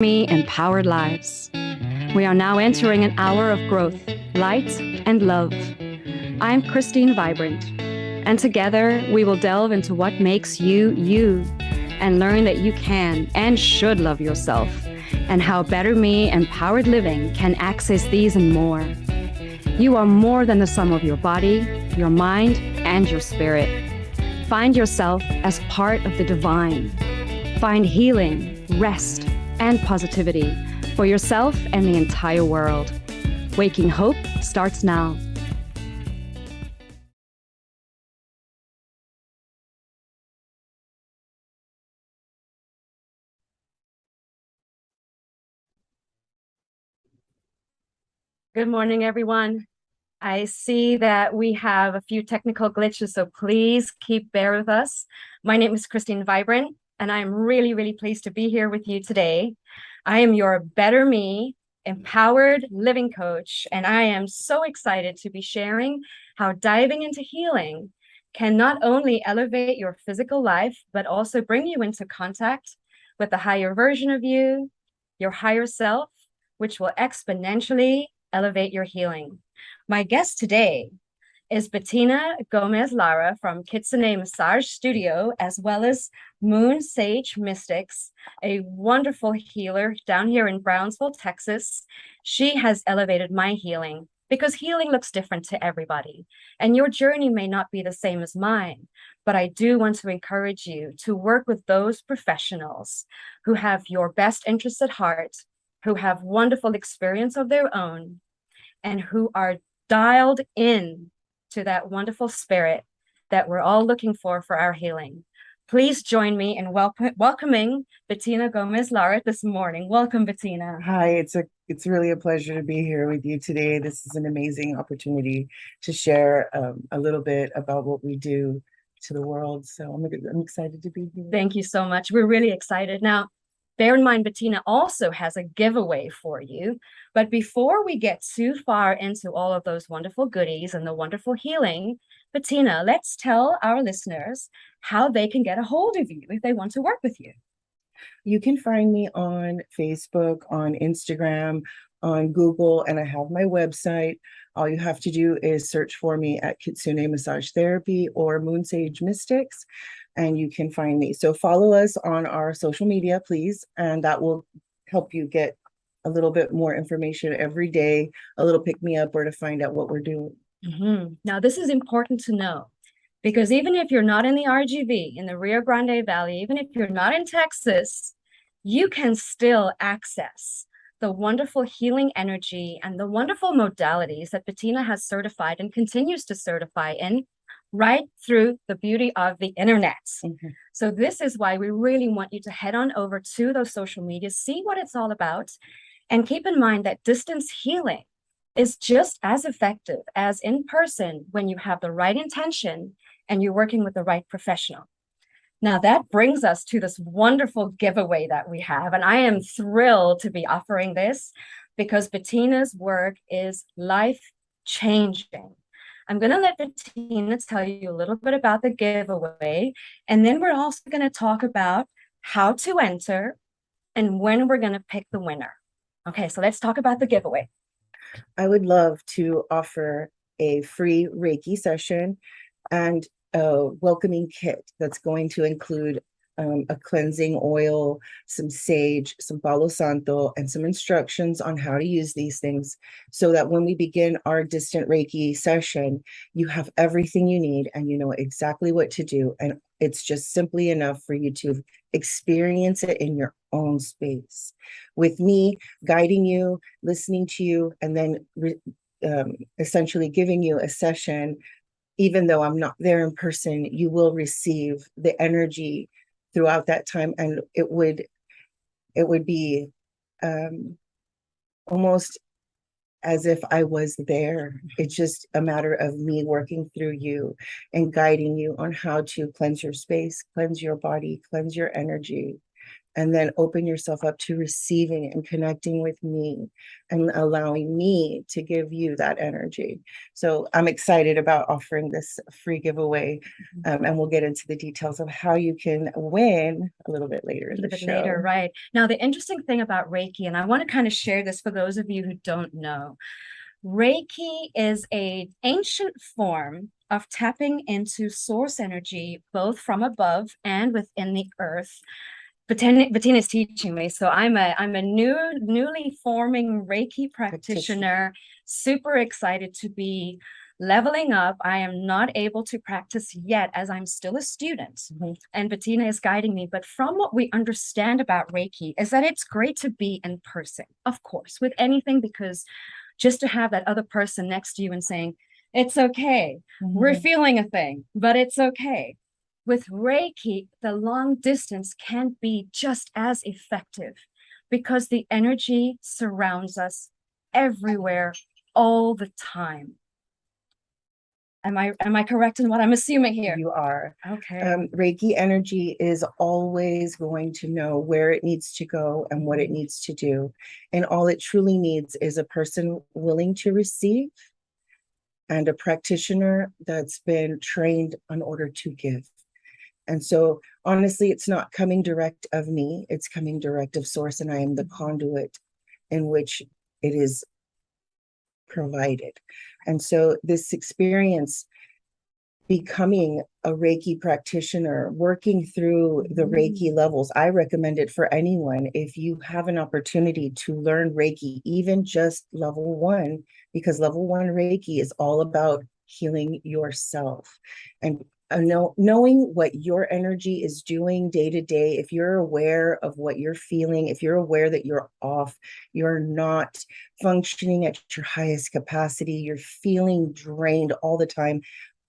Me empowered lives. We are now entering an hour of growth, light, and love. I'm Christine Vibrant, and together we will delve into what makes you, you, and learn that you can and should love yourself, and how Better Me empowered living can access these and more. You are more than the sum of your body, your mind, and your spirit. Find yourself as part of the divine. Find healing, rest, and positivity for yourself and the entire world. Waking Hope starts now. Good morning, everyone. I see that we have a few technical glitches, so please keep bear with us. My name is Christine Vibrant, and I'm really pleased to be here with you today. I am your Better Me empowered living coach, and I am so excited to be sharing how diving into healing can not only elevate your physical life, but also bring you into contact with the higher version of you, your higher self, which will exponentially elevate your healing. My guest today is Bettina Gomez Lara from Kitsune Massage Studio, as well as Moon Sage Mystics, a wonderful healer down here in Brownsville, Texas. She has elevated my healing because healing looks different to everybody, and your journey may not be the same as mine. But I do want to encourage you to work with those professionals who have your best interests at heart, who have wonderful experience of their own, and who are dialed in to that wonderful spirit that we're all looking for our healing. Please join me in welcoming Bettina Gomez Lara this morning. Welcome, Bettina. Hi, it's really a pleasure to be here with you today. This is an amazing opportunity to share a little bit about what we do to the world. So I'm excited to be here. Thank you so much. We're really excited. Now, bear in mind, Bettina also has a giveaway for you. But before we get too far into all of those wonderful goodies and the wonderful healing, Bettina, let's tell our listeners how they can get a hold of you if they want to work with you. You can find me on Facebook, on Instagram, on Google, and I have my website. All you have to do is search for me at Kitsune Massage Therapy or Moon Sage Mystics, and you can find me. So follow us on our social media, please, and that will help you get a little bit more information every day, a little pick me up, or to find out what we're doing. Mm-hmm. Now, this is important to know because even if you're not in the RGV, in the Rio Grande Valley, even if you're not in Texas, you can still access the wonderful healing energy and the wonderful modalities that Bettina has certified and continues to certify in right through the beauty of the internet. Mm-hmm. So this is why we really want you to head on over to those social media, see what it's all about, and keep in mind that distance healing is just as effective as in person when you have the right intention and you're working with the right professional. Now, that brings us to this wonderful giveaway that we have. And I am thrilled to be offering this because Bettina's work is life-changing. I'm going to let Bettina tell you a little bit about the giveaway. And then we're also going to talk about how to enter and when we're going to pick the winner. Okay, so let's talk about the giveaway. I would love to offer a free Reiki session and a welcoming kit that's going to include a cleansing oil, some sage, some Palo Santo, and some instructions on how to use these things so that when we begin our distant Reiki session, you have everything you need and you know exactly what to do. And it's just simply enough for you to experience it in your own space. With me guiding you, listening to you, and then essentially giving you a session. Even though I'm not there in person, you will receive the energy throughout that time, and it would be almost as if I was there. It's just a matter of me working through you and guiding you on how to cleanse your space, cleanse your body, cleanse your energy, and then open yourself up to receiving and connecting with me and allowing me to give you that energy. So I'm excited about offering this free giveaway. And we'll get into the details of how you can win a little bit later in A the bit later, show. right? Now, the interesting thing about Reiki, and I want to kind of share this for those of you who don't know, Reiki is an ancient form of tapping into source energy, both from above and within the earth. Bettina is teaching me, so I'm a newly forming Reiki practitioner. Super excited to be leveling up. I am not able to practice yet as I'm still a student, and Bettina is guiding me. But from what we understand about Reiki is that it's great to be in person, of course, with anything, because just to have that other person next to you and saying, it's okay, we're feeling a thing, but it's okay. With Reiki, the long distance can be just as effective because the energy surrounds us everywhere all the time. Am I correct in what I'm assuming here? You are. Okay. Reiki energy is always going to know where it needs to go and what it needs to do. And all it truly needs is a person willing to receive and a practitioner that's been trained in order to give. And so, honestly, it's not coming direct of me, it's coming direct of source, and I am the conduit in which it is provided. And so, this experience becoming a Reiki practitioner, working through the Reiki levels, I recommend it for anyone. If you have an opportunity to learn Reiki, even just level one, because level one Reiki is all about healing yourself and knowing what your energy is doing day to day. If you're aware of what you're feeling, if you're aware that you're off, you're not functioning at your highest capacity, you're feeling drained all the time,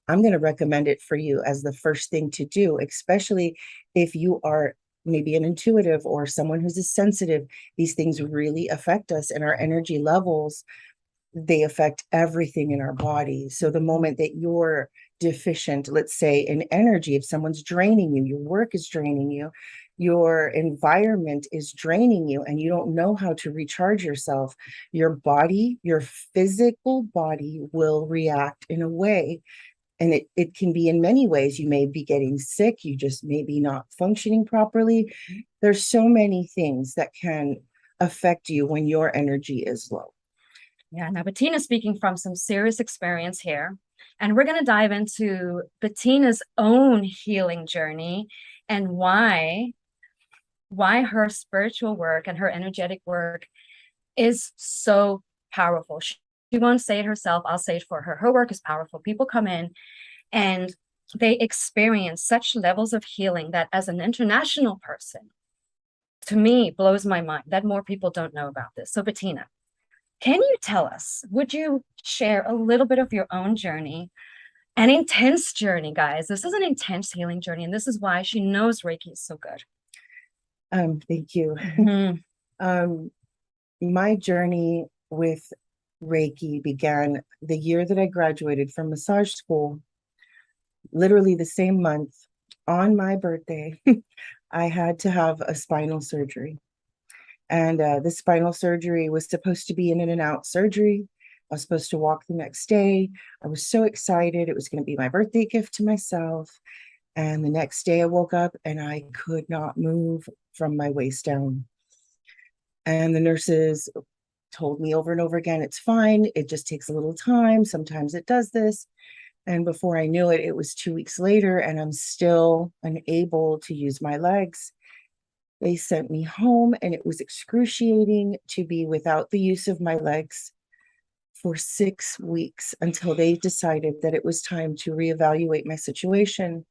I'm going to recommend it for you as the first thing to do, especially if you are maybe an intuitive or someone who's a sensitive. These things really affect us, and our energy levels, they affect everything in our body. So the moment that you're deficient, let's say in energy, if someone's draining you, your work is draining you, your environment is draining you, and you don't know how to recharge yourself, your body, your physical body will react in a way. And it can be in many ways. You may be getting sick, you just may be not functioning properly. There's so many things that can affect you when your energy is low. Yeah, now Bettina's speaking from some serious experience here. And we're going to dive into Bettina's own healing journey and why her spiritual work and her energetic work is so powerful. She won't say it herself, I'll say it for her. Her work is powerful. People come in and they experience such levels of healing that as an international person, to me, blows my mind that more people don't know about this. So Bettina, can you tell us, would you share a little bit of your own journey? An intense journey, guys. This is an intense healing journey, and this is why she knows Reiki is so good. Thank you. My journey with Reiki began the year that I graduated from massage school. Literally the same month, on my birthday, I had to have a spinal surgery. And the spinal surgery was supposed to be an in and out surgery. I was supposed to walk the next day. I was so excited. It was going to be my birthday gift to myself. And the next day I woke up and I could not move from my waist down. And the nurses told me over and over again, it's fine. It just takes a little time. Sometimes it does this. And before I knew it, it was 2 weeks later, and I'm still unable to use my legs. They sent me home, and it was excruciating to be without the use of my legs for 6 weeks until they decided that it was time to reevaluate my situation.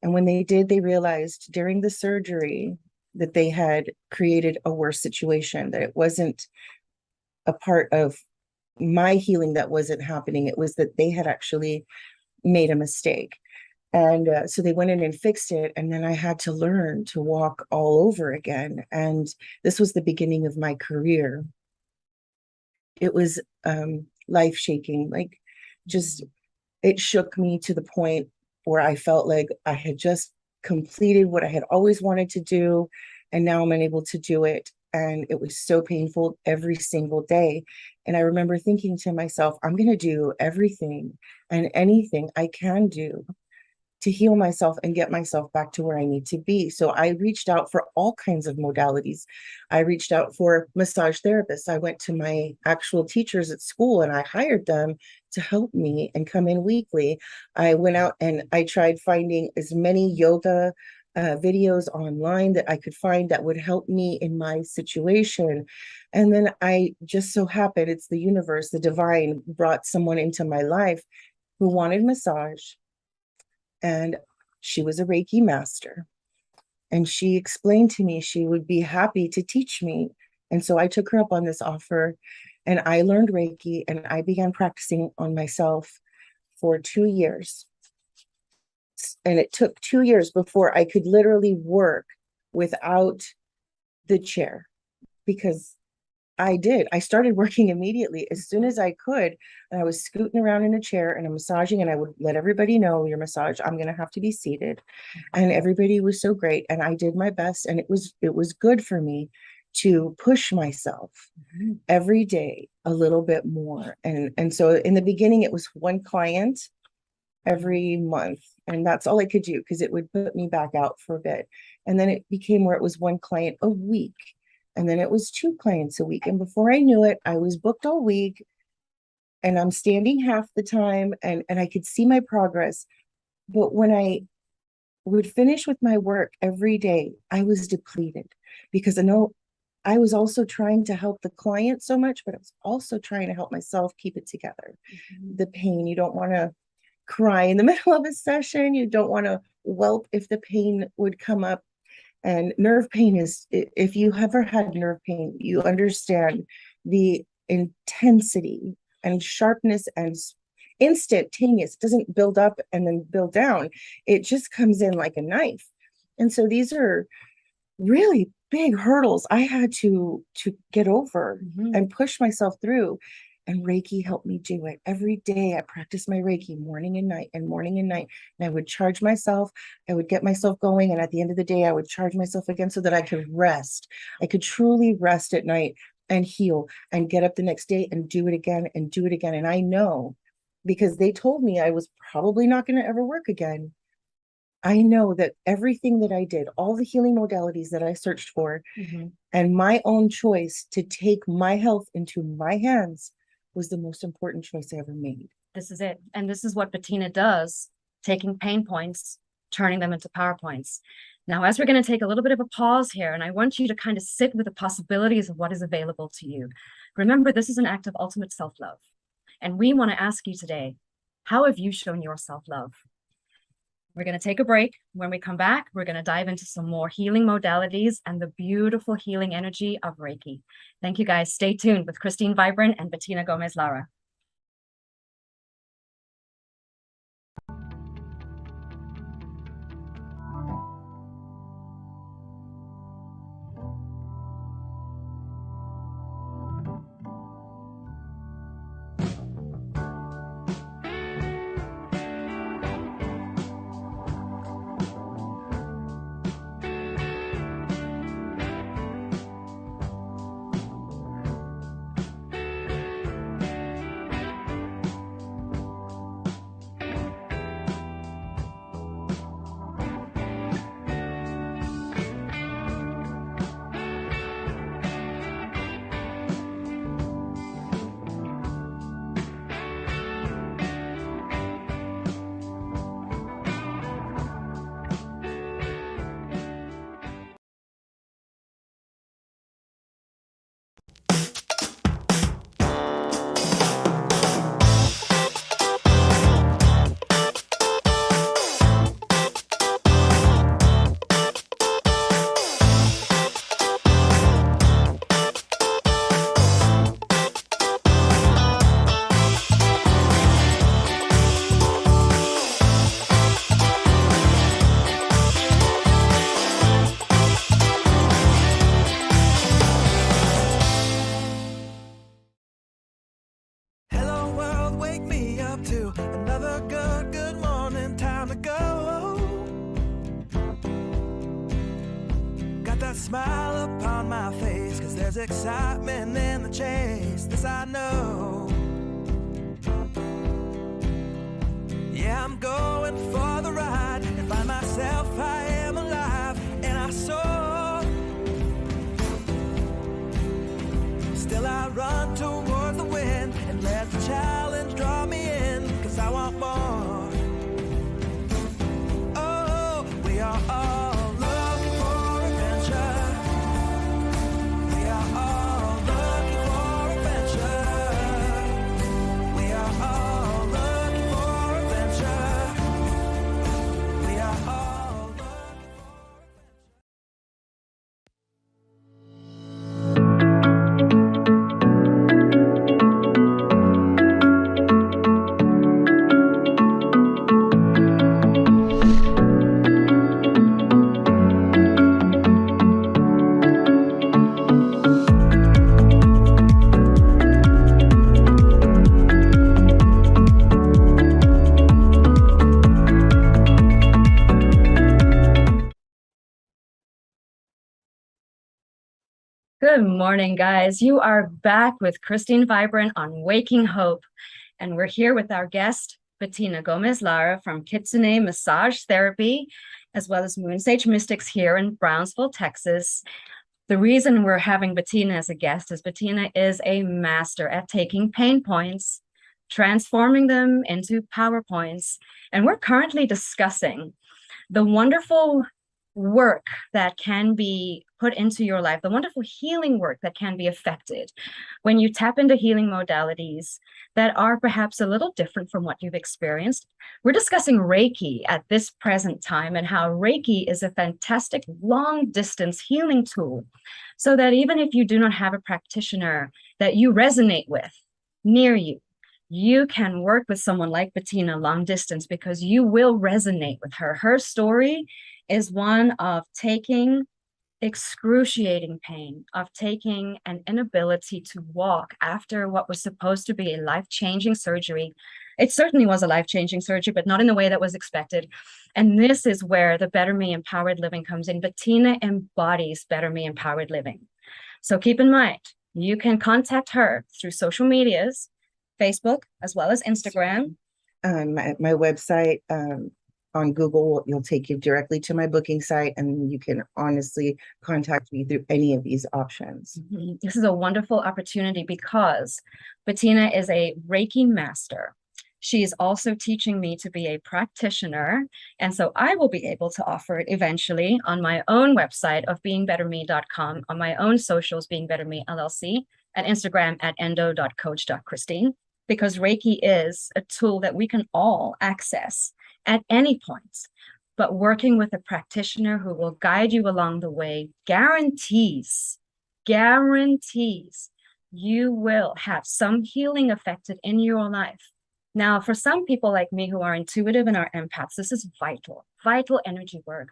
And when they did, they realized during the surgery that they had created a worse situation, that it wasn't a part of my healing that wasn't happening. It was that they had actually made a mistake. And so they went in and fixed it. And then I had to learn to walk all over again. And this was the beginning of my career. It was life shaking, like just it shook me to the point where I felt like I had just completed what I had always wanted to do. And now I'm unable to do it. And it was so painful every single day. And I remember thinking to myself, I'm going to do everything and anything I can do to heal myself and get myself back to where I need to be. So I reached out for all kinds of modalities. I reached out for massage therapists. I went to my actual teachers at school and I hired them to help me and come in weekly. I went out and I tried finding as many yoga videos online that I could find that would help me in my situation. And then I just so happened, it's the universe, the divine brought someone into my life who wanted massage, and she was a Reiki master. And she explained to me she would be happy to teach me. And so I took her up on this offer and I learned Reiki and I began practicing on myself for 2 years. And it took 2 years before I could literally work without the chair, because I did. I started working immediately as soon as I could. And I was scooting around in a chair and I'm massaging, and I would let everybody know, your massage, I'm going to have to be seated. And everybody was so great. And I did my best. And it was good for me to push myself every day a little bit more. And so in the beginning, it was one client every month. And that's all I could do because it would put me back out for a bit. And then it became where it was one client a week. And then it was two clients a week. And before I knew it, I was booked all week and I'm standing half the time, and I could see my progress. But when I would finish with my work every day, I was depleted because I know I was also trying to help the client so much, but I was also trying to help myself keep it together. The pain, you don't want to cry in the middle of a session. You don't want to whelp if the pain would come up. And nerve pain is, if you ever had nerve pain, you understand the intensity and sharpness and instantaneous. It doesn't build up and then build down. It just comes in like a knife. And so these are really big hurdles I had to get over and push myself through. And Reiki helped me do it. Every day I practiced my Reiki morning and night and morning and night. And I would charge myself. I would get myself going. And at the end of the day, I would charge myself again so that I could rest. I could truly rest at night and heal and get up the next day and do it again and do it again. And I know, because they told me I was probably not going to ever work again. I know that everything that I did, all the healing modalities that I searched for, and my own choice to take my health into my hands was the most important choice I ever made. This is it. And this is what Bettina does, taking pain points, turning them into PowerPoints. Now, as we're going to take a little bit of a pause here, and I want you to kind of sit with the possibilities of what is available to you. Remember, this is an act of ultimate self-love. And we want to ask you today, how have you shown your self-love? We're going to take a break. When we come back, we're going to dive into some more healing modalities and the beautiful healing energy of Reiki. Thank you, guys. Stay tuned with Christine Vibrant and Bettina Gomez-Lara. smile upon my face, 'cause there's excitement in the chase, this I know. Yeah, I'm going for the ride and find myself, I am alive, and I soar. Still I run towards the wind and let the challenge draw me in, 'cause I want more. Oh, we are all looking for adventure. We are all looking for adventure. We are all looking for adventure. We are all looking for adventure. Good morning, guys. You are back with Christine Vibrant on Waking Hope, and we're here with our guest, Bettina Gomez Lara from Kitsune Massage Therapy, as well as Moon Sage Mystics here in Brownsville, Texas. The reason we're having Bettina as a guest is Bettina is a master at taking pain points, transforming them into PowerPoints, and we're currently discussing the wonderful work that can be put into your life, the wonderful healing work that can be affected when you tap into healing modalities that are perhaps a little different from what you've experienced. We're discussing Reiki at this present time and how Reiki is a fantastic long distance healing tool, so that even if you do not have a practitioner that you resonate with near you, you can work with someone like Bettina long distance, because you will resonate with her. Her story is one of taking excruciating pain, of taking an inability to walk after what was supposed to be a life-changing surgery. It certainly was a life-changing surgery, but not in the way that was expected. And this is where the Better Me Empowered Living comes in. Bettina embodies Better Me Empowered Living. So keep in mind, you can contact her through social medias, Facebook, as well as Instagram. My website, on Google, you'll take you directly to my booking site, and you can honestly contact me through any of these options. This is a wonderful opportunity because Bettina is a Reiki master. She is also teaching me to be a practitioner. And so I will be able to offer it eventually on my own website of beingbetterme.com, on my own socials, Being Better Me LLC, and Instagram at endo.coach.christine, because Reiki is a tool that we can all access at any point. But working with a practitioner who will guide you along the way guarantees you will have some healing affected in your life. Now, for some people like me who are intuitive and are empaths, this is vital energy work,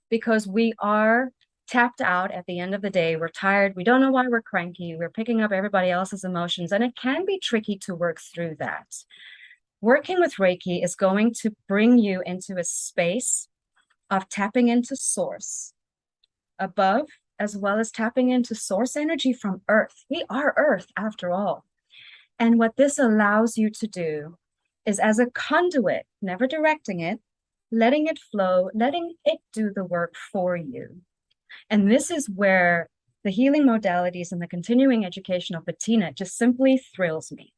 because we are tapped out at the end of the day. We're tired. We don't know why we're cranky. We're picking up everybody else's emotions, and it can be tricky to work through that. Working with Reiki is going to bring you into a space of tapping into source above, as well as tapping into source energy from Earth. We are Earth after all. And what this allows you to do is, as a conduit, never directing it, letting it flow, letting it do the work for you. And this is where the healing modalities and the continuing education of Bettina just simply thrills me.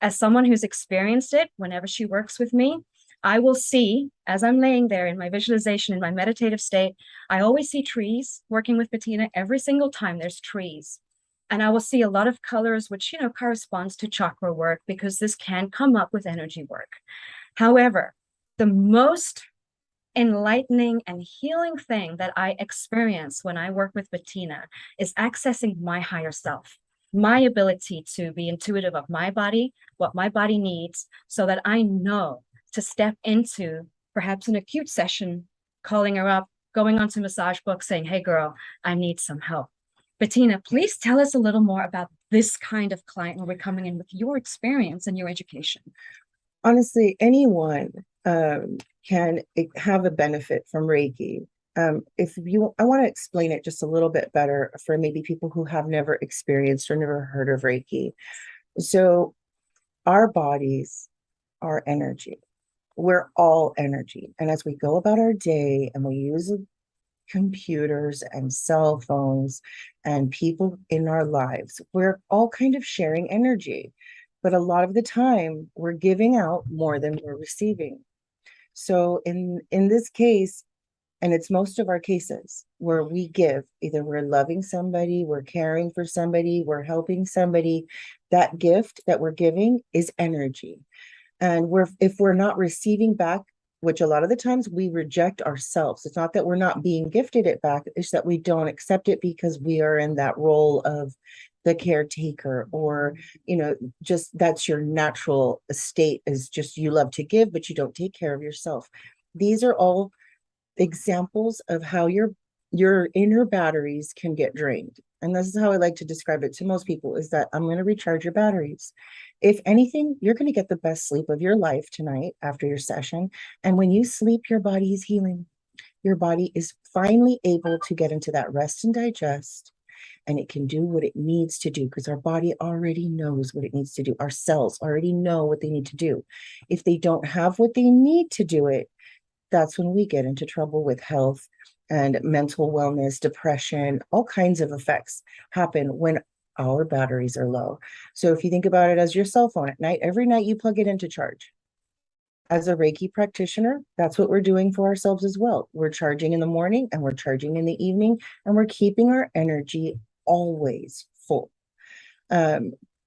As someone who's experienced it, whenever she works with me, I will see, as I'm laying there in my visualization, in my meditative state, I always see trees. Working with Bettina, every single time there's trees. And I will see a lot of colors, which, corresponds to chakra work, because this can come up with energy work. However, the most enlightening and healing thing that I experience when I work with Bettina is accessing my higher self, my ability to be intuitive of my body, what my body needs, so that I know to step into perhaps an acute session, calling her up, going onto Massage Book, saying, hey girl, I need some help. Bettina, please tell us a little more about this kind of client where we're coming in with your experience and your education. Honestly, anyone can have a benefit from Reiki. I want to explain it just a little bit better for maybe people who have never experienced or never heard of Reiki. So our bodies are energy. We're all energy. And as we go about our day and we use computers and cell phones and people in our lives, we're all kind of sharing energy. But a lot of the time, we're giving out more than we're receiving. So in this case, and it's most of our cases where we give, either we're loving somebody, we're caring for somebody, we're helping somebody, that gift that we're giving is energy. And if we're not receiving back, which a lot of the times we reject ourselves. It's not that we're not being gifted it back, it's that we don't accept it because we are in that role of the caretaker, or just that's your natural state, is just you love to give, but you don't take care of yourself. These are all examples of how your inner batteries can get drained. And this is how I like to describe it to most people, is that I'm going to recharge your batteries. If anything, you're going to get the best sleep of your life tonight after your session. And when you sleep, your body is healing. Your body is finally able to get into that rest and digest, and it can do what it needs to do, because our body already knows what it needs to do. Our cells already know what they need to do. If they don't have what they need to do it, that's when we get into trouble with health and mental wellness, depression. All kinds of effects happen when our batteries are low. So if you think about it as your cell phone at night, every night you plug it into charge. As a Reiki practitioner, that's what we're doing for ourselves as well. We're charging in the morning and we're charging in the evening, and we're keeping our energy always full.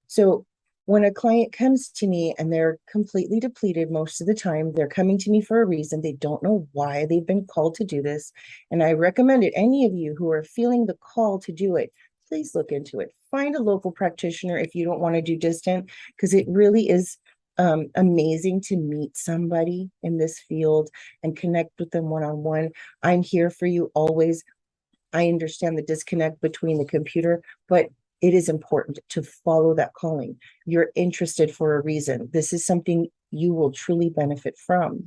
So when a client comes to me and they're completely depleted, most of the time they're coming to me for a reason. They don't know why they've been called to do this. And I recommend it. Any of you who are feeling the call to do it, please look into it. Find a local practitioner if you don't want to do distant, because it really is amazing to meet somebody in this field and connect with them one-on-one. I'm here for you always. I understand the disconnect between the computer, but it is important to follow that calling. You're interested for a reason. This is something you will truly benefit from.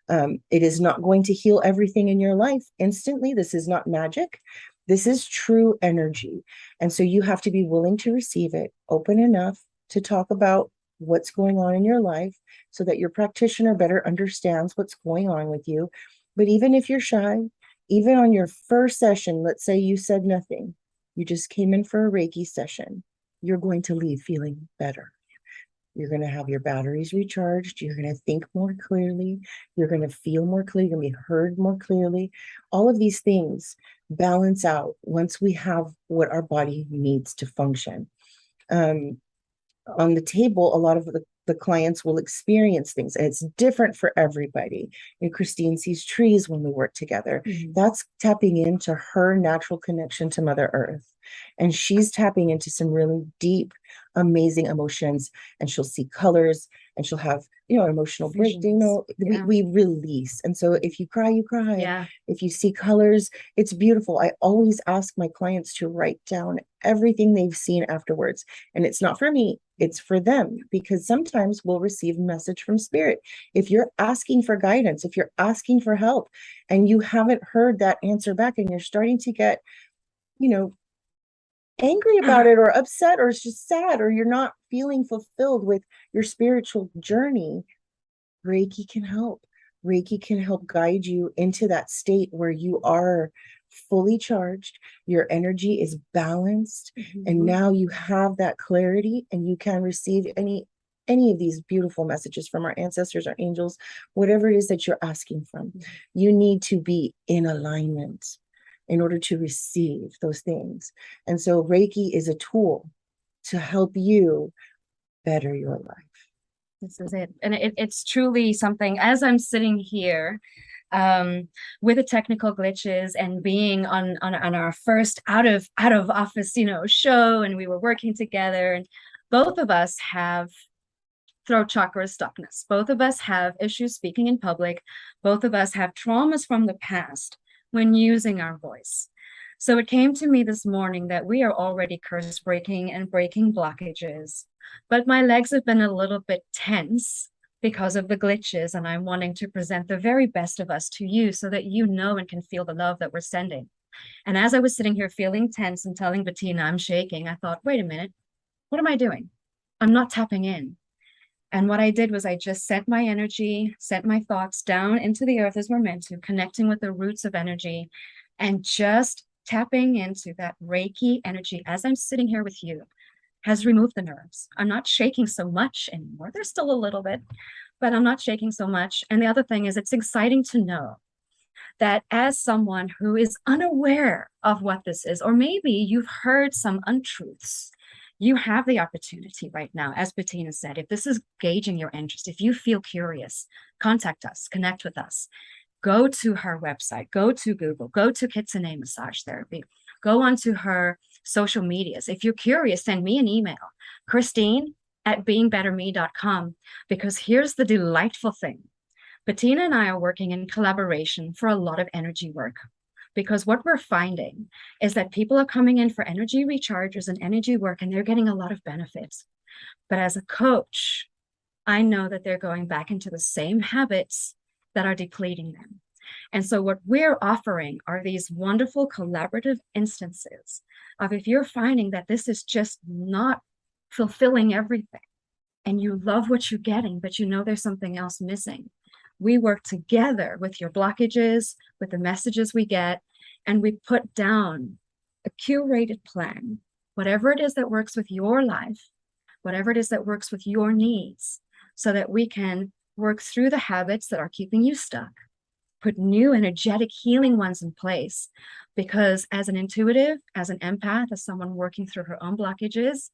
It is not going to heal everything in your life instantly. This is not magic. This is true energy. And so you have to be willing to receive it, open enough to talk about what's going on in your life so that your practitioner better understands what's going on with you. But even if you're shy, even on your first session, let's say you said nothing, you just came in for a Reiki session, you're going to leave feeling better. You're going to have your batteries recharged. You're going to think more clearly. You're going to feel more clearly. You're going to be heard more clearly. All of these things balance out once we have what our body needs to function. On the table, a lot of the clients will experience things, and it's different for everybody. And Christine sees trees when we work together. That's tapping into her natural connection to Mother Earth. And she's tapping into some really deep, amazing emotions, and she'll see colors, and she'll have, emotional breakdown. Yeah. We release. And so if you cry, you cry. Yeah. If you see colors, it's beautiful. I always ask my clients to write down everything they've seen afterwards. And it's not for me, it's for them, because sometimes we'll receive a message from spirit. If you're asking for guidance, if you're asking for help, and you haven't heard that answer back, and you're starting to get, angry about it, or upset, or it's just sad, or you're not feeling fulfilled with your spiritual journey, Reiki can help. Reiki can help guide you into that state where you are fully charged, your energy is balanced, and now you have that clarity, and you can receive any of these beautiful messages from our ancestors, our angels, whatever it is that you're asking from. You need to be in alignment in order to receive those things. And so Reiki is a tool to help you better your life. This is it. And it's truly something, as I'm sitting here with the technical glitches and being on our first out of office, show, and we were working together, and both of us have throat chakra stuckness. Both of us have issues speaking in public. Both of us have traumas from the past when using our voice. So it came to me this morning that we are already curse breaking and breaking blockages, but my legs have been a little bit tense because of the glitches, and I'm wanting to present the very best of us to you so that you know and can feel the love that we're sending. And as I was sitting here feeling tense and telling Bettina I'm shaking, I thought, wait a minute, what am I doing? I'm not tapping in. And what I did was I just sent my energy, sent my thoughts down into the earth as we're meant to, connecting with the roots of energy and just tapping into that Reiki energy as I'm sitting here with you has removed the nerves. I'm not shaking so much anymore. There's still a little bit, but I'm not shaking so much. And the other thing is, it's exciting to know that as someone who is unaware of what this is, or maybe you've heard some untruths, you have the opportunity right now, as Bettina said, if this is gauging your interest, if you feel curious, contact us, connect with us. Go to her website, go to Google, go to Kitsune Massage Therapy, go onto her social medias. If you're curious, send me an email, Christine@beingbetterme.com, because here's the delightful thing. Bettina and I are working in collaboration for a lot of energy work, because what we're finding is that people are coming in for energy recharges and energy work, and they're getting a lot of benefits. But as a coach, I know that they're going back into the same habits that are depleting them. And so what we're offering are these wonderful collaborative instances of, if you're finding that this is just not fulfilling everything and you love what you're getting, but you know there's something else missing, we work together with your blockages, with the messages we get, and we put down a curated plan, whatever it is that works with your life, whatever it is that works with your needs, so that we can work through the habits that are keeping you stuck, put new energetic healing ones in place. Because as an intuitive, as an empath, as someone working through her own blockages,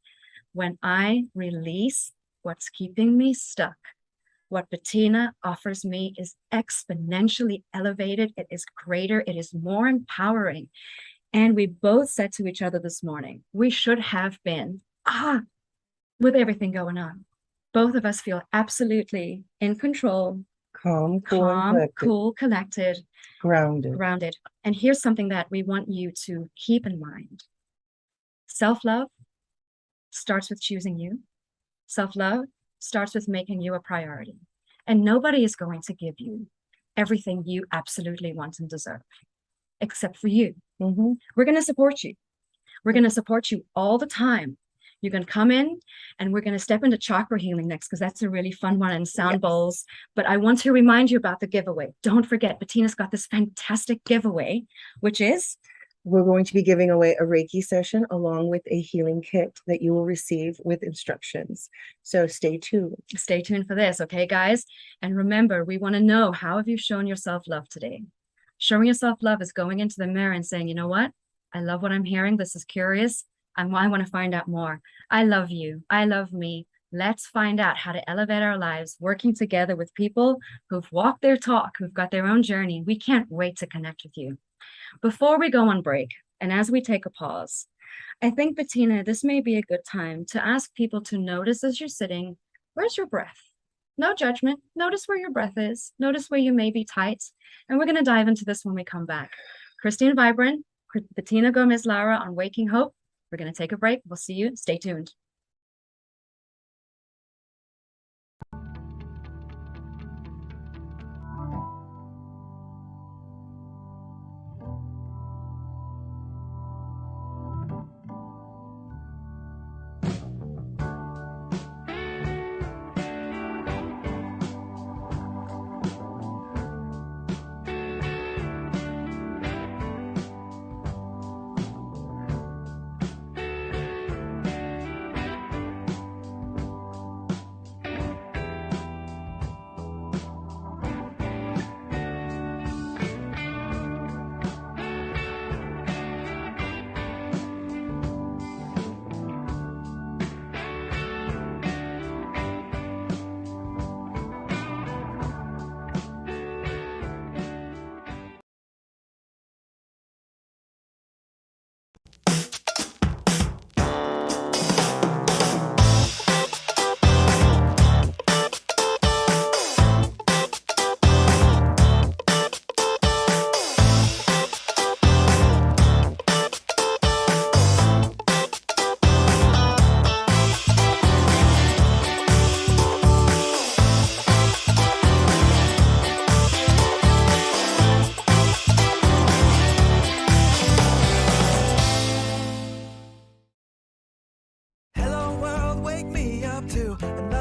when I release what's keeping me stuck, what Bettina offers me is exponentially elevated. It is greater. It is more empowering. And we both said to each other this morning, we should have been, with everything going on, both of us feel absolutely in control, Calm, cool, collected, grounded. And here's something that we want you to keep in mind. Self-love starts with choosing you. Self-love starts with making you a priority. And nobody is going to give you everything you absolutely want and deserve, except for you. Mm-hmm. We're going to support you. We're going to support you all the time. You can come in, and we're going to step into chakra healing next, because that's a really fun one, and sound bowls. But I want to remind you about the giveaway. Don't forget, Bettina's got this fantastic giveaway, which is, we're going to be giving away a Reiki session along with a healing kit that you will receive with instructions. So stay tuned. Stay tuned for this, okay, guys? And remember, we want to know, how have you shown yourself love today? Showing yourself love is going into the mirror and saying, you know what? I love what I'm hearing. This is curious. I want to find out more. I love you. I love me. Let's find out how to elevate our lives, working together with people who've walked their talk, who've got their own journey. We can't wait to connect with you. Before we go on break, and as we take a pause, I think, Bettina, this may be a good time to ask people to notice as you're sitting, where's your breath? No judgment. Notice where your breath is. Notice where you may be tight. And we're going to dive into this when we come back. Christine Vibrant, Bettina Gomez-Lara on Waking Hope. We're going to take a break. We'll see you. Stay tuned.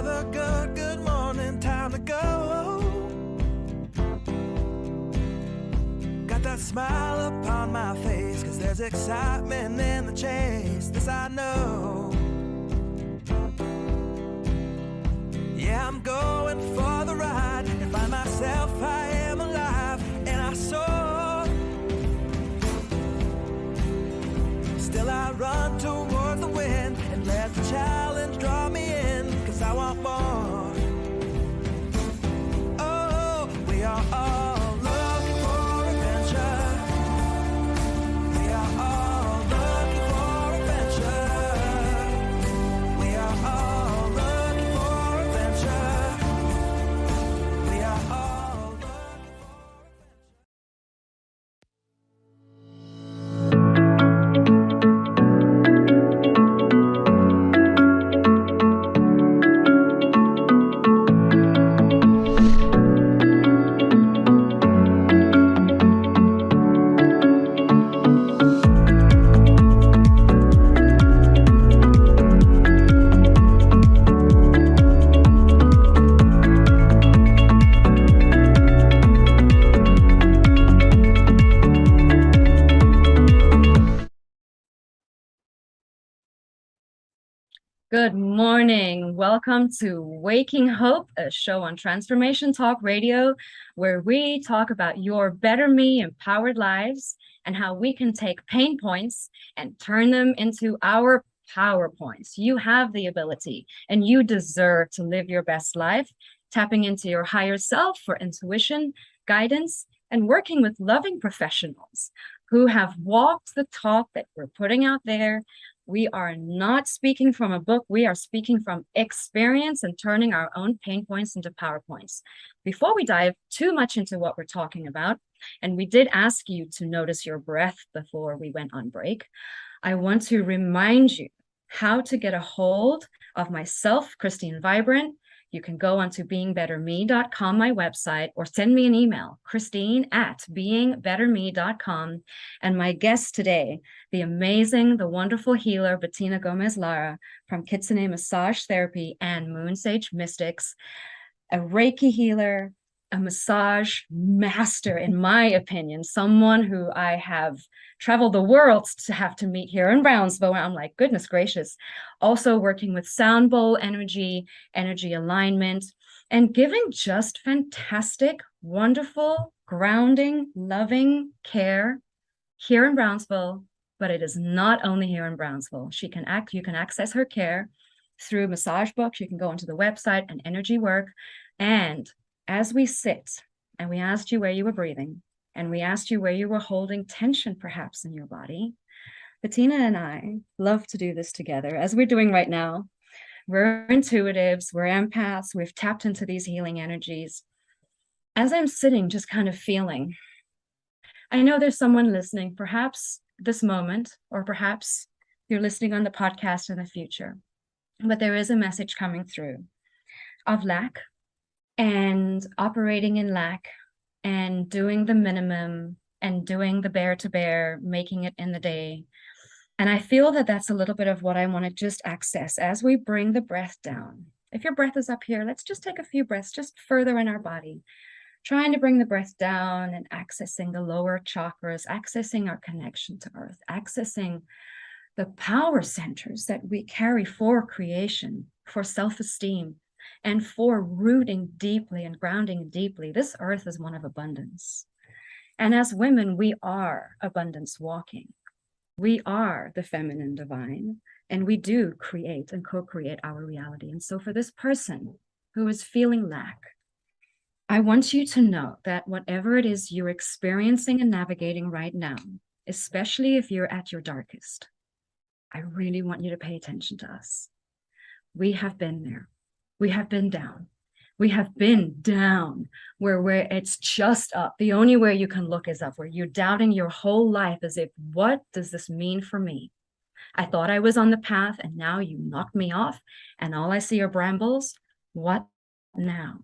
another good morning, time to go. Got that smile upon my face, 'cause there's excitement in the chase, this I know. Yeah, I'm going for the ride and find myself, I am alive, and I soar. Still I run towards the wind and let the challenge draw me in, 'cause I want more. Oh, we are all looking for adventure. We are all looking for adventure. We are all looking for adventure. We are all looking for Good morning. Welcome to Waking Hope, a show on Transformation Talk Radio, where we talk about your better me empowered lives and how we can take pain points and turn them into our power points. You have the ability and you deserve to live your best life, tapping into your higher self for intuition, guidance, and working with loving professionals who have walked the talk that we're putting out there. We are not speaking from a book. We are speaking from experience and turning our own pain points into PowerPoints. Before we dive too much into what we're talking about, and we did ask you to notice your breath before we went on break, I want to remind you how to get a hold of myself, Christine Vibrant. You can go onto beingbetterme.com, my website, or send me an email, christine@beingbetterme.com. And my guest today, the amazing, the wonderful healer, Bettina Gomez-Lara from Kitsune Massage Therapy and Moon Sage Mystics, a Reiki healer, a massage master, in my opinion, someone who I have traveled the world to have to meet here in Brownsville. I'm like, goodness gracious. Also working with sound bowl energy, energy alignment, and giving just fantastic, wonderful, grounding, loving care here in Brownsville. But it is not only here in Brownsville. You can access her care through massage books. You can go onto the website and energy work. And as we sit and we asked you where you were breathing and we asked you where you were holding tension perhaps in your body, Bettina and I love to do this together as we're doing right now. We're intuitives, we're empaths, we've tapped into these healing energies. As I'm sitting, just kind of feeling, I know there's someone listening, perhaps this moment, or perhaps you're listening on the podcast in the future, but there is a message coming through of lack and operating in lack and doing the minimum and doing the bear to bear, making it in the day. And I feel that that's a little bit of what I want to just access as we bring the breath down. If your breath is up here, let's just take a few breaths just further in our body, trying to bring the breath down and accessing the lower chakras, accessing our connection to earth, accessing the power centers that we carry for creation, for self-esteem, and for rooting deeply and grounding deeply. This earth is one of abundance. And as women, we are abundance walking. We are the feminine divine, and we do create and co-create our reality. And so for this person who is feeling lack, I want you to know that whatever it is you're experiencing and navigating right now, especially if you're at your darkest, I really want you to pay attention to us. We have been there. We have been down. We have been down where it's just up. The only way you can look is up, where you're doubting your whole life as if, what does this mean for me? I thought I was on the path and now you knocked me off and all I see are brambles. What now?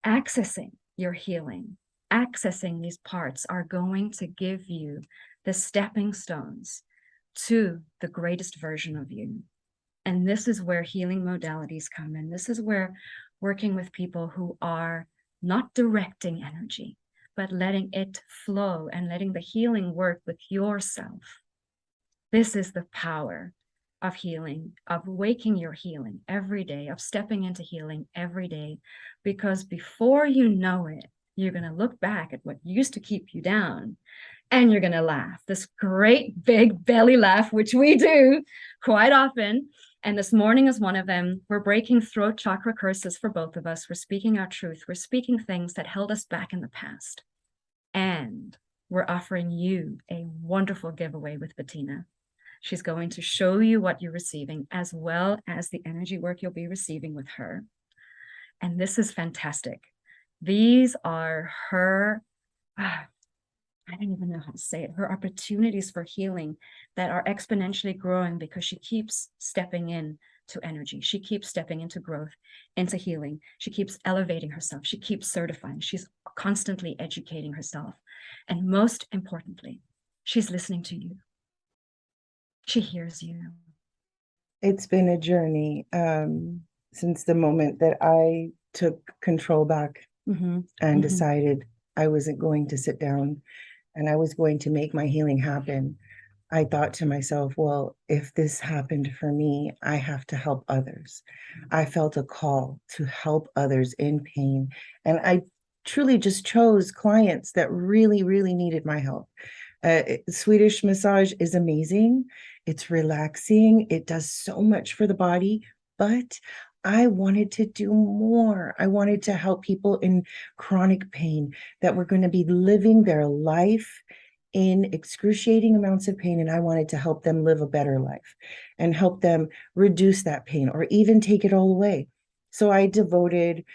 Accessing your healing, accessing these parts are going to give you the stepping stones to the greatest version of you. And this is where healing modalities come in. This is where working with people who are not directing energy, but letting it flow and letting the healing work with yourself. This is the power of healing, of waking your healing every day, of stepping into healing every day. Because before you know it, you're going to look back at what used to keep you down and you're going to laugh. This great big belly laugh, which we do quite often. And this morning is one of them. We're breaking throat chakra curses for both of us. We're speaking our truth. We're speaking things that held us back in the past. And we're offering you a wonderful giveaway with Bettina. She's going to show you what you're receiving, as well as the energy work you'll be receiving with her. And this is fantastic. These are her, I don't even know how to say it, her opportunities for healing that are exponentially growing because she keeps stepping in to energy. She keeps stepping into growth, into healing. She keeps elevating herself. She keeps certifying. She's constantly educating herself. And most importantly, she's listening to you. She hears you. It's been a journey since the moment that I took control back and decided I wasn't going to sit down and I was going to make my healing happen. I thought to myself, well, if this happened for me, I have to help others. I felt a call to help others in pain. And I truly just chose clients that really, really needed my help. Swedish massage is amazing. It's relaxing. It does so much for the body, but I wanted to do more. I wanted to help people in chronic pain that were going to be living their life in excruciating amounts of pain. And I wanted to help them live a better life and help them reduce that pain or even take it all away. So I devoted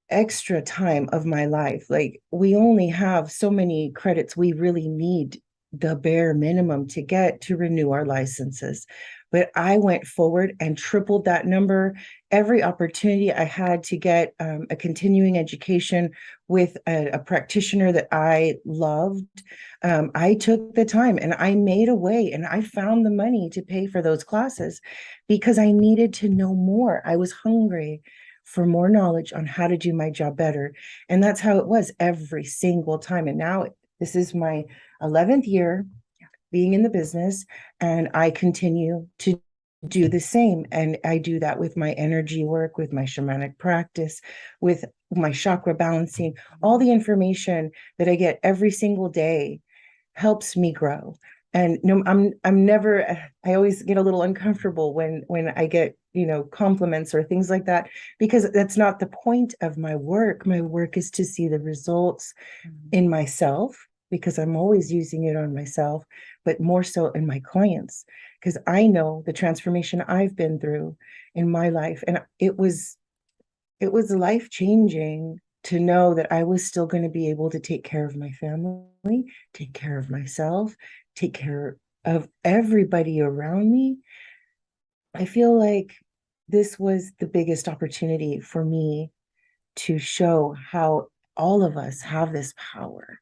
extra time of my life. Like, we only have so many credits we really need, the bare minimum to get to renew our licenses. But I went forward and tripled that number. Every opportunity I had to get a continuing education with a practitioner that I loved, I took the time and I made a way and I found the money to pay for those classes because I needed to know more. I was hungry for more knowledge on how to do my job better. And that's how it was every single time. And now this is my 11th year being in the business, and I continue to do the same. And I do that with my energy work, with my shamanic practice, with my chakra balancing. All the information that I get every single day helps me grow. And no, I'm never, I always get a little uncomfortable when I get, compliments or things like that, because that's not the point of my work. My work is to see the results in myself, because I'm always using it on myself, but more so in my clients, because I know the transformation I've been through in my life. And it was life-changing to know that I was still going to be able to take care of my family, take care of myself, take care of everybody around me. I feel like this was the biggest opportunity for me to show how all of us have this power.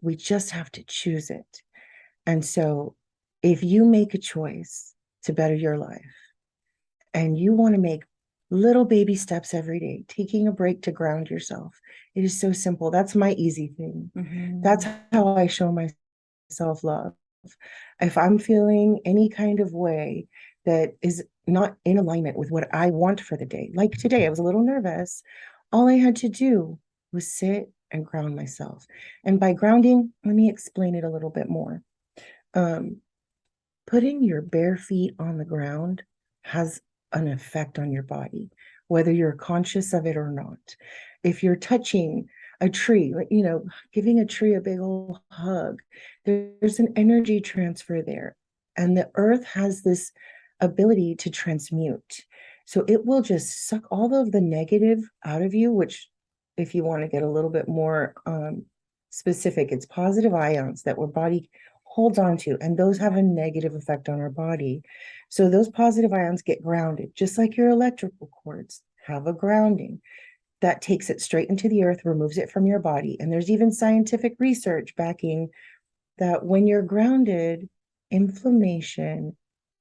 We just have to choose it. And so if you make a choice to better your life and you want to make little baby steps every day, taking a break to ground yourself, it is so simple. That's my easy thing. That's how I show myself love. If I'm feeling any kind of way that is not in alignment with what I want for the day, like today, I was a little nervous. All I had to do was sit and ground myself. And by grounding, let me explain it a little bit more. Putting your bare feet on the ground has an effect on your body, whether you're conscious of it or not. If you're touching a tree, giving a tree a big old hug, there's an energy transfer there. And the earth has this ability to transmute. So it will just suck all of the negative out of you, which, if you want to get a little bit more specific, it's positive ions that our body holds on to, and those have a negative effect on our body. So those positive ions get grounded, just like your electrical cords have a grounding that takes it straight into the earth, removes it from your body. And there's even scientific research backing that when you're grounded, inflammation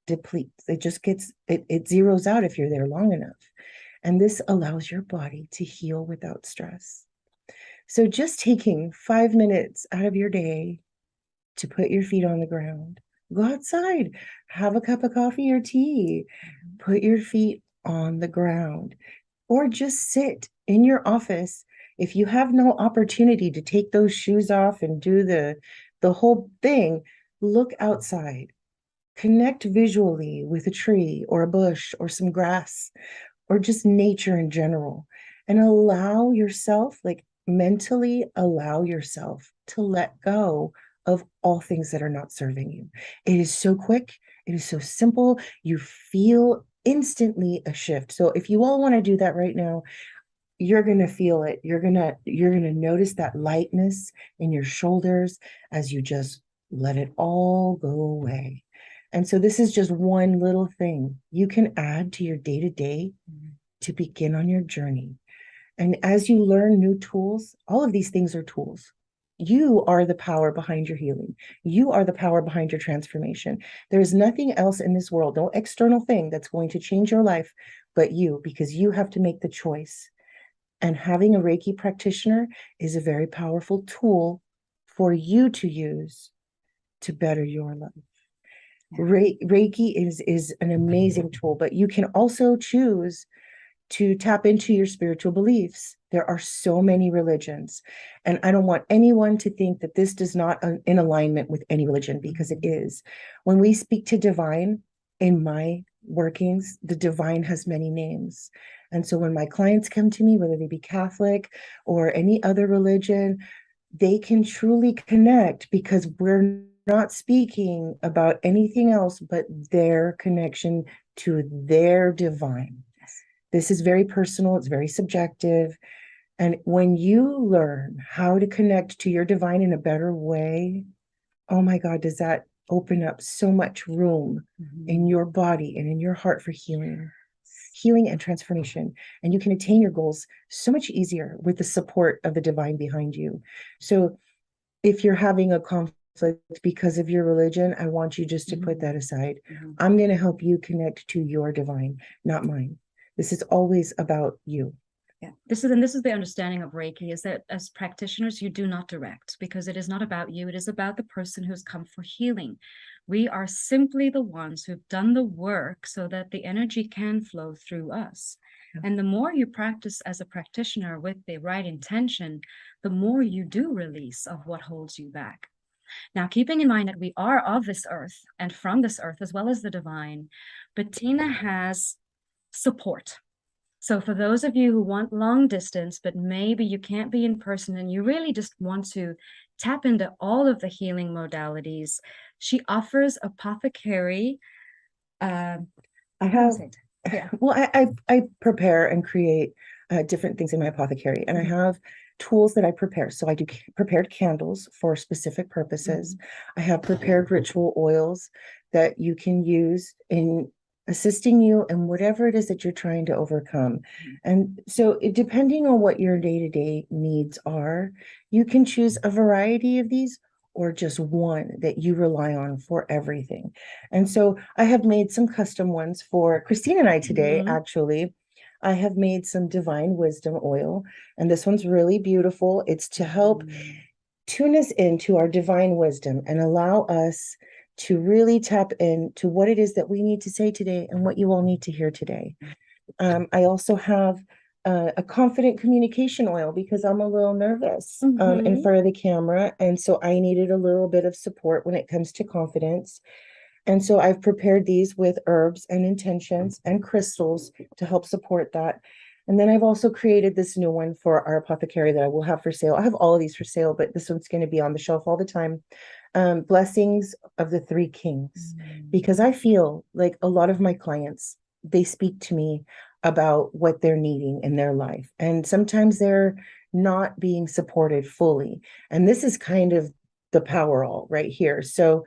depletes. It just gets, it zeroes out if you're there long enough. And this allows your body to heal without stress. So just taking 5 minutes out of your day to put your feet on the ground, go outside, have a cup of coffee or tea, put your feet on the ground, or just sit in your office. If you have no opportunity to take those shoes off and do the whole thing, look outside. Connect visually with a tree or a bush or some grass or just nature in general, and allow yourself, like mentally allow yourself to let go of all things that are not serving you. It is so quick. It is so simple. You feel instantly a shift. So if you all want to do that right now, you're going to feel it. You're going to notice that lightness in your shoulders as you just let it all go away. And so this is just one little thing you can add to your day-to-day to begin on your journey. And as you learn new tools, all of these things are tools. You are the power behind your healing. You are the power behind your transformation. There is nothing else in this world, no external thing that's going to change your life but you, because you have to make the choice. And having a Reiki practitioner is a very powerful tool for you to use to better your life. Reiki is an amazing tool, but you can also choose to tap into your spiritual beliefs. There are so many religions, and I don't want anyone to think that this does not in alignment with any religion, because it is. When we speak to divine, in my workings, the divine has many names. And so when my clients come to me, whether they be Catholic or any other religion, they can truly connect, because we're not speaking about anything else but their connection to their divine. This is very personal, it's very subjective. And when you learn how to connect to your divine in a better way, oh my God, does that open up so much room in your body and in your heart for healing and transformation. And you can attain your goals so much easier with the support of the divine behind you. So if you're having a conflict because of your religion, I want you just to put that aside. I'm going to help you connect to your divine, not mine. This is always about you. Yeah, this is the understanding of Reiki, is that as practitioners, you do not direct, because it is not about you. It is about the person who's come for healing. We are simply the ones who've done the work so that the energy can flow through us. Yeah. And the more you practice as a practitioner with the right intention, the more you do release of what holds you back. Now, keeping in mind that we are of this earth and from this earth, as well as the divine, Bettina has support. So for those of you who want long distance, but maybe you can't be in person and you really just want to tap into all of the healing modalities, she offers apothecary. I have, yeah. Well, I prepare and create different things in my apothecary, and I have tools that I prepare. So I do prepared candles for specific purposes. I have prepared ritual oils that you can use in assisting you in whatever it is that you're trying to overcome. And so depending on what your day-to-day needs are, you can choose a variety of these or just one that you rely on for everything. And so I have made some custom ones for Christine and I today, actually. I have made some divine wisdom oil, and this one's really beautiful. It's to help tune us into our divine wisdom and allow us to really tap into what it is that we need to say today and what you all need to hear today. I also have a confident communication oil, because I'm a little nervous in front of the camera. And so I needed a little bit of support when it comes to confidence. And so I've prepared these with herbs and intentions and crystals to help support that. And then I've also created this new one for our apothecary that I will have for sale. I have all of these for sale, but this one's going to be on the shelf all the time. Blessings of the Three Kings, because I feel like a lot of my clients, they speak to me about what they're needing in their life. And sometimes they're not being supported fully. And this is kind of the power all right here. So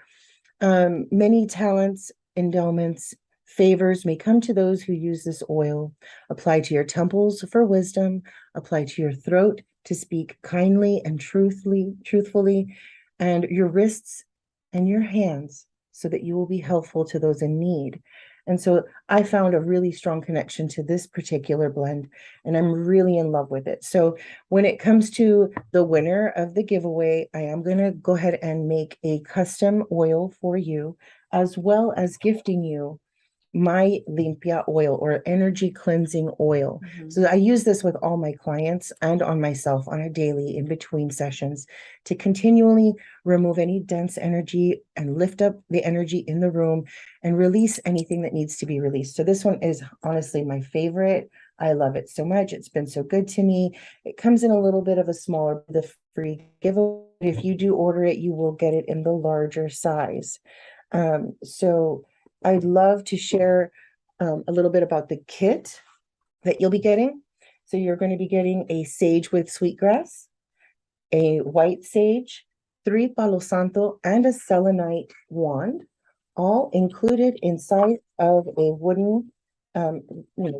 many talents, endowments, favors may come to those who use this oil. Apply to your temples for wisdom, apply to your throat to speak kindly and truthfully, and your wrists and your hands so that you will be helpful to those in need. And so I found a really strong connection to this particular blend, and I'm really in love with it. So when it comes to the winner of the giveaway, I am going to go ahead and make a custom oil for you, as well as gifting you my limpia oil, or energy cleansing oil. So I use this with all my clients and on myself on a daily in between sessions to continually remove any dense energy and lift up the energy in the room and release anything that needs to be released. So this one is honestly my favorite. I love it so much. It's been so good to me. It comes in a little bit of a smaller, the free giveaway. If you do order it, you will get it in the larger size. So I'd love to share a little bit about the kit that you'll be getting. So you're going to be getting a sage with sweetgrass, a white sage, 3 Palo Santo, and a selenite wand, all included inside of a wooden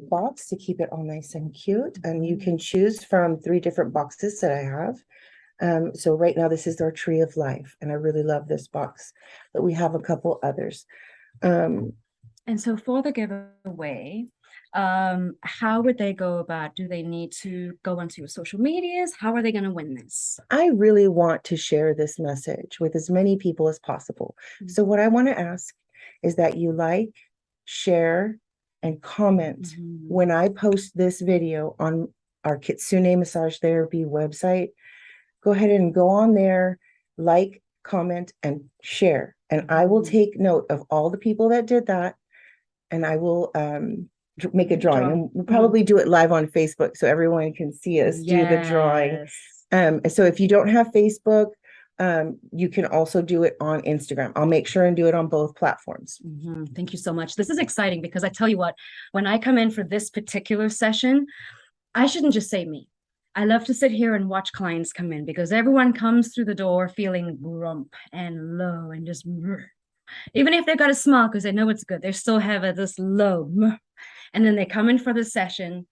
box to keep it all nice and cute. And you can choose from 3 different boxes that I have. So right now, this is our tree of life, and I really love this box, but we have a couple others. And so for the giveaway, how would they go about? Do they need to go onto your social medias? How are they going to win this? I really want to share this message with as many people as possible. So what I want to ask is that you like, share, and comment when I post this video on our Kitsune Massage Therapy website. Go ahead and go on there, like, comment, and share. And I will take note of all the people that did that, and I will make a drawing. And we'll probably do it live on Facebook so everyone can see us do the drawing. So if you don't have Facebook, you can also do it on Instagram. I'll make sure and do it on both platforms. Thank you so much. This is exciting because I tell you what, when I come in for this particular session, I shouldn't just say me. I love to sit here and watch clients come in because everyone comes through the door feeling grump and low and just, even if they've got a smile because they know it's good, they still have this low. And then they come in for the session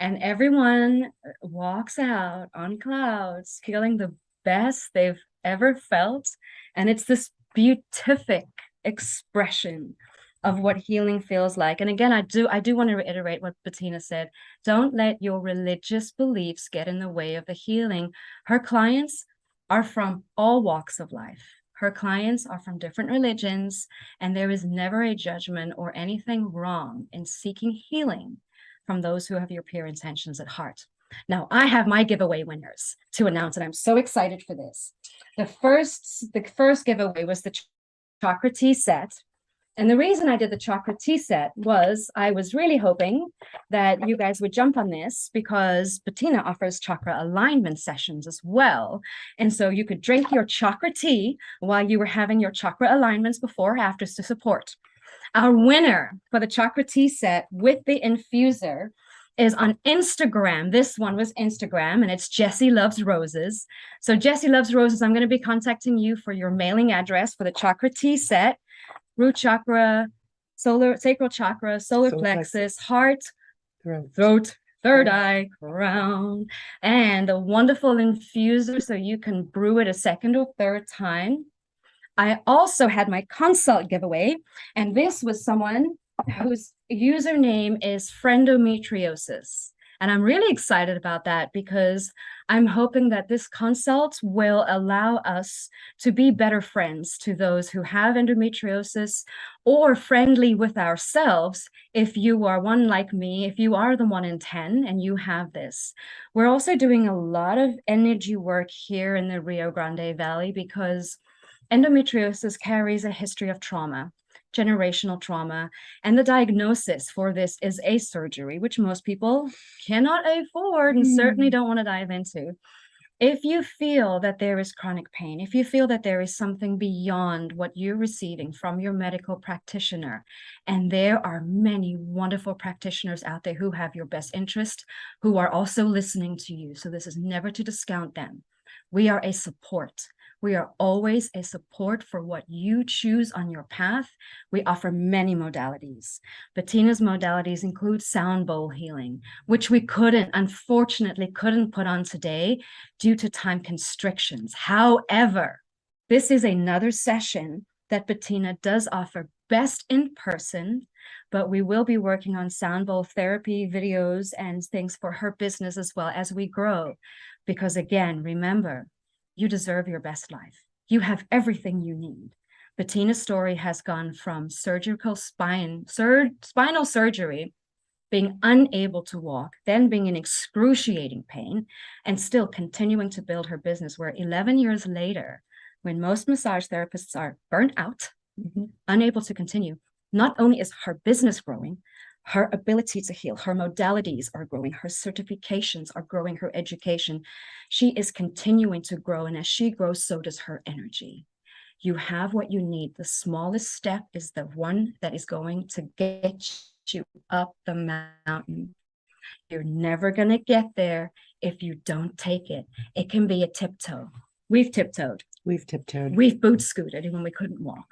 and everyone walks out on clouds feeling the best they've ever felt. And it's this beatific expression of what healing feels like. And again, I do want to reiterate what Bettina said. Don't let your religious beliefs get in the way of the healing. Her clients are from all walks of life. Her clients are from different religions, and there is never a judgment or anything wrong in seeking healing from those who have your pure intentions at heart. Now, I have my giveaway winners to announce, and I'm so excited for this. The first giveaway was the chakra tea set. And the reason I did the chakra tea set was I was really hoping that you guys would jump on this because Bettina offers chakra alignment sessions as well. And so you could drink your chakra tea while you were having your chakra alignments before or after to support. Our winner for the chakra tea set with the infuser is on Instagram. This one was Instagram, and it's Jessie Loves Roses. So Jessie Loves Roses, I'm going to be contacting you for your mailing address for the chakra tea set. Root chakra, sacral chakra, solar plexus, heart, throat, third eye, crown, and a wonderful infuser so you can brew it a second or third time. I also had my consult giveaway, and this was someone whose username is Friendometriosis. And I'm really excited about that because I'm hoping that this consult will allow us to be better friends to those who have endometriosis, or friendly with ourselves if you are one like me, if you are the 1 in 10 and you have this. We're also doing a lot of energy work here in the Rio Grande Valley because endometriosis carries a history of trauma, generational trauma, and the diagnosis for this is a surgery, which most people cannot afford and certainly don't want to dive into. If you feel that there is chronic pain, if you feel that there is something beyond what you're receiving from your medical practitioner, and there are many wonderful practitioners out there who have your best interest, who are also listening to you, so this is never to discount them. We are a support. We are always a support for what you choose on your path. We offer many modalities. Bettina's modalities include sound bowl healing, which we unfortunately couldn't put on today due to time constrictions. However, this is another session that Bettina does offer, best in person, but we will be working on sound bowl therapy videos and things for her business as well as we grow. Because again, remember, you deserve your best life. You have everything you need. Bettina's story has gone from spinal surgery, being unable to walk, then being in excruciating pain, and still continuing to build her business, where 11 years later, when most massage therapists are burnt out, unable to continue, not only is her business growing, her ability to heal, her modalities are growing, her certifications are growing, her education. She is continuing to grow, and as she grows, so does her energy. You have what you need. The smallest step is the one that is going to get you up the mountain. You're never going to get there if you don't take it. It can be a tiptoe. We've tiptoed. We've tiptoed. We've boot scooted when we couldn't walk.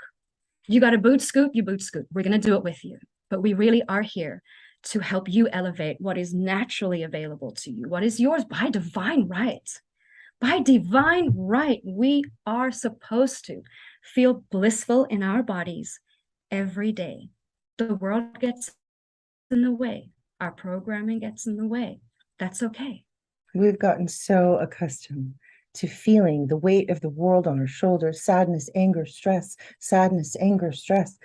You got to boot scoot, you boot scoot. We're going to do it with you. But we really are here to help you elevate what is naturally available to you, what is yours by divine right. By divine right, we are supposed to feel blissful in our bodies every day. The world gets in the way. Our programming gets in the way. That's okay. We've gotten so accustomed to feeling the weight of the world on our shoulders, sadness, anger, stress, sadness, anger, stress.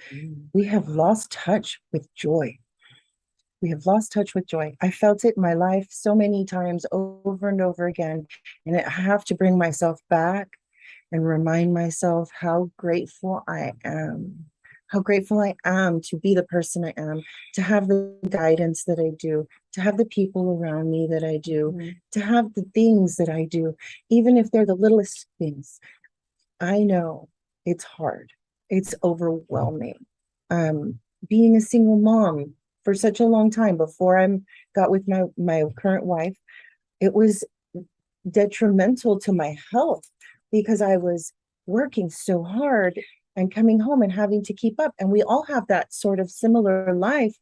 We have lost touch with joy. We have lost touch with joy. I felt it in my life so many times over and over again, and I have to bring myself back and remind myself how grateful I am. How grateful I am to be the person I am, to have the guidance that I do, to have the people around me that I do, to have the things that I do, even if they're the littlest things. I know it's hard. It's overwhelming. Being a single mom for such a long time before I got with my current wife, it was detrimental to my health because I was working so hard and coming home and having to keep up. And we all have that sort of similar life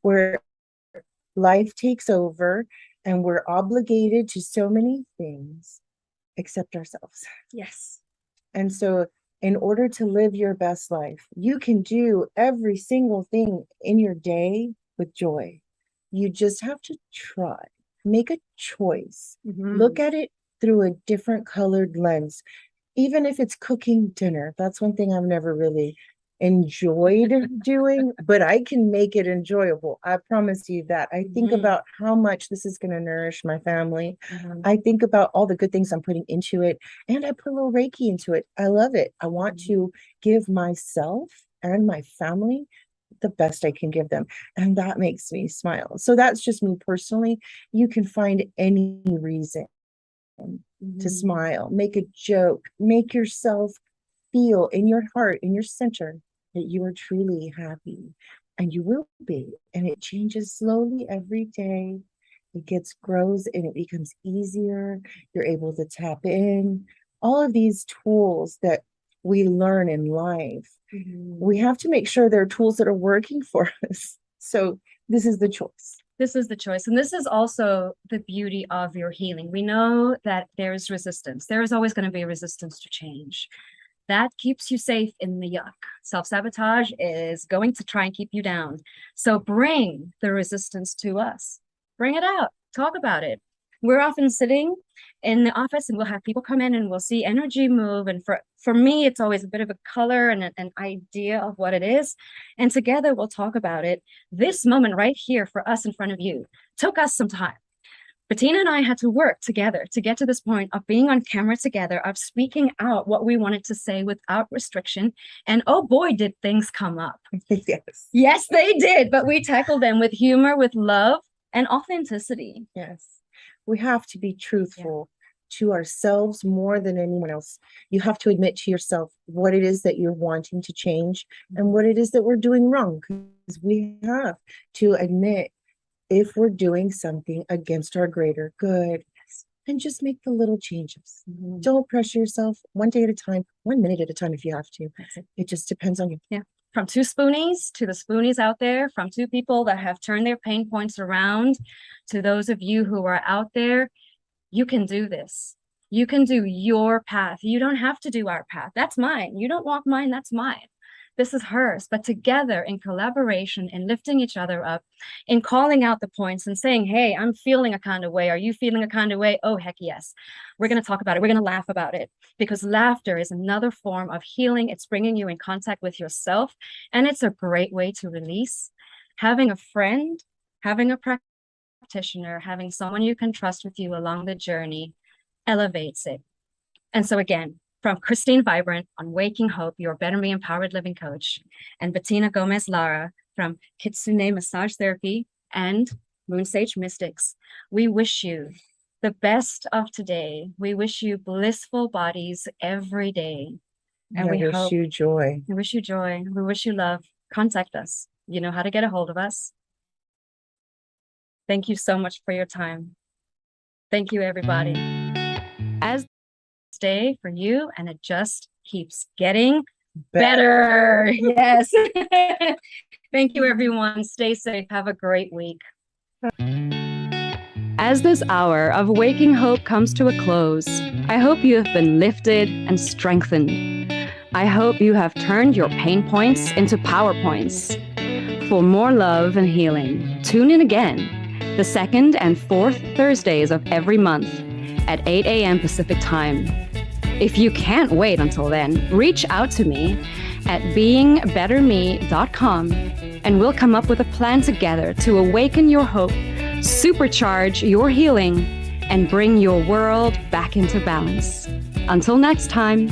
where life takes over and we're obligated to so many things except ourselves. Yes. And so in order to live your best life, you can do every single thing in your day with joy. You just have to try, make a choice, look at it through a different colored lens. Even if it's cooking dinner, that's one thing I've never really enjoyed doing, but I can make it enjoyable. I promise you that. I think about how much this is going to nourish my family. I think about all the good things I'm putting into it, and I put a little Reiki into it. I love it. I want to give myself and my family the best I can give them, and that makes me smile. So that's just me personally. You can find any reason to smile, make a joke, make yourself feel in your heart, in your center, that you are truly happy, and you will be. And it changes slowly every day. It grows and it becomes easier. You're able to tap in. All of these tools that we learn in life, we have to make sure they're tools that are working for us. So this is the choice. This is the choice. And this is also the beauty of your healing. We know that there is resistance. There is always going to be resistance to change. That keeps you safe in the yuck. Self-sabotage is going to try and keep you down. So bring the resistance to us. Bring it out. Talk about it. We're often sitting in the office and we'll have people come in and we'll see energy move. And for me, it's always a bit of a color and an idea of what it is. And together we'll talk about it. This moment right here for us in front of you took us some time. Bettina and I had to work together to get to this point of being on camera together, of speaking out what we wanted to say without restriction. And oh boy, did things come up. Yes. Yes, they did. But we tackled them with humor, with love, and authenticity. Yes. We have to be truthful to ourselves more than anyone else. You have to admit to yourself what it is that you're wanting to change and what it is that we're doing wrong. Because we have to admit if we're doing something against our greater good, and just make the little changes. Don't pressure yourself. One day at a time, 1 minute at a time if you have to. It just depends on you. Yeah. From two spoonies to the spoonies out there, from two people that have turned their pain points around, to those of you who are out there, you can do this. You can do your path. You don't have to do our path. That's mine. You don't walk mine, that's mine. this is hers. But together, in collaboration, in lifting each other up, in calling out the points and saying, hey, I'm feeling a kind of way. Are you feeling a kind of way? Oh, heck yes. We're going to talk about it. We're going to laugh about it, because laughter is another form of healing. It's bringing you in contact with yourself, and it's a great way to release. Having a friend, having a practitioner, having someone you can trust with you along the journey elevates it. And so again, from Christine Vibrant on Waking Hope, your Better Me Empowered Living Coach, and Bettina Gomez Lara from Kitsune Massage Therapy and Moon Sage Mystics, we wish you the best of today. We wish you blissful bodies every day. And I wish you joy. We wish you joy. We wish you love. Contact us. You know how to get a hold of us. Thank you so much for your time. Thank you, everybody. As day for you, and it just keeps getting better. Yes. Thank you, everyone. Stay safe. Have a great week. As this hour of Waking Hope comes to a close, I hope you have been lifted and strengthened. I hope you have turned your pain points into PowerPoints. For more love and healing, tune in again the second and fourth Thursdays of every month at 8 a.m. Pacific Time. If you can't wait until then, reach out to me at beingbetterme.com, and we'll come up with a plan together to awaken your hope, supercharge your healing, and bring your world back into balance. Until next time.